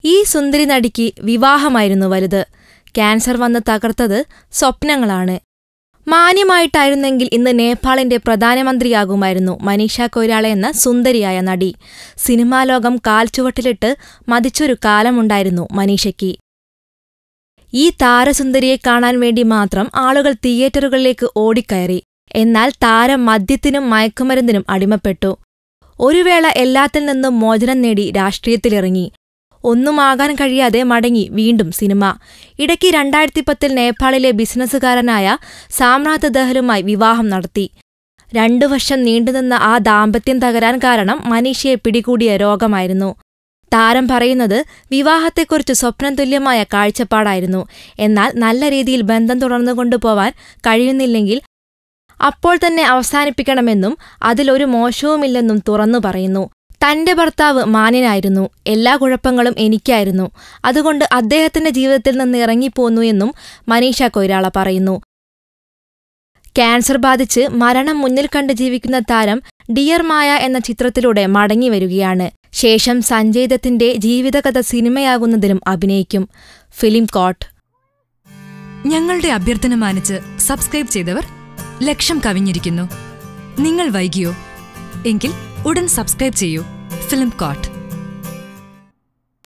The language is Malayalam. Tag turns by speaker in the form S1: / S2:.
S1: ഈ സുന്ദരി നടിക്ക് വിവാഹമായിരുന്നു വലുത്. ക്യാൻസർ വന്ന് തകർത്തത് സ്വപ്നങ്ങളാണ്. മാന്യമായിട്ടായിരുന്നെങ്കിൽ ഇന്ന് നേപ്പാളിന്റെ പ്രധാനമന്ത്രിയാകുമായിരുന്നു മനീഷ കൊയ്രാള എന്ന സുന്ദരിയായ നടി. സിനിമാ ലോകം കാൽച്ചുവട്ടിലിട്ട് മതിച്ചൊരു കാലമുണ്ടായിരുന്നു മനീഷയ്ക്ക്. ഈ താരസുന്ദരിയെ കാണാൻ വേണ്ടി മാത്രം ആളുകൾ തിയേറ്ററുകളിലേക്ക് ഓടിക്കയറി. എന്നാൽ താരം മദ്യത്തിനും മയക്കുമരുന്നിനും അടിമപ്പെട്ടു. ഒരു വേള എല്ലാത്തിൽ നിന്നും മോചനം നേടി രാഷ്ട്രീയത്തിലിറങ്ങി. ഒന്നുമാകാൻ കഴിയാതെ മടങ്ങി വീണ്ടും സിനിമ. ഇടയ്ക്ക് 2010 നേപ്പാളിലെ ബിസിനസ്സുകാരനായ സാമ്രാത് ദഹലുമായി വിവാഹം നടത്തി. 2 വർഷം നീണ്ടുനിന്ന ആ ദാമ്പത്യം തകരാൻ കാരണം മനീഷയെ പിടികൂടിയ രോഗമായിരുന്നു. താരം പറയുന്നത് വിവാഹത്തെക്കുറിച്ച് സ്വപ്നം തുല്യമായ കാഴ്ചപ്പാടായിരുന്നു. എന്നാൽ നല്ല രീതിയിൽ ബന്ധം തുടർന്നുകൊണ്ടുപോവാൻ കഴിയുന്നില്ലെങ്കിൽ അപ്പോൾ തന്നെ അവസാനിപ്പിക്കണമെന്നും അതിലൊരു മോശവുമില്ലെന്നും തുറന്നു പറയുന്നു. തന്റെ ഭർത്താവ് മാന്യനായിരുന്നു. എല്ലാ കുഴപ്പങ്ങളും എനിക്കായിരുന്നു. അതുകൊണ്ട് അദ്ദേഹത്തിന്റെ ജീവിതത്തിൽ നിന്ന് ഇറങ്ങിപ്പോന്നു എന്നും മനീഷ കൊയ്രാള പറയുന്നു. ക്യാൻസർ ബാധിച്ച് മരണം മുന്നിൽ കണ്ട് ജീവിക്കുന്ന താരം ഡിയർ മായ എന്ന ചിത്രത്തിലൂടെ മടങ്ങിവരികയാണ്. ശേഷം സഞ്ജയ് ദത്തിന്റെ ജീവിതകഥ സിനിമയാകുന്നതിലും അഭിനയിക്കും. ഫിലിം കോട്ട്.
S2: ഞങ്ങളുടെ അഭ്യർത്ഥന മാനിച്ച് സബ്സ്ക്രൈബ് ചെയ്തവർ 1,00,000 കവിഞ്ഞിരിക്കുന്നു. നിങ്ങൾ വൈകിയോ? എങ്കിൽ ഉടൻ സബ്സ്ക്രൈബ് ചെയ്യൂ. Film coat.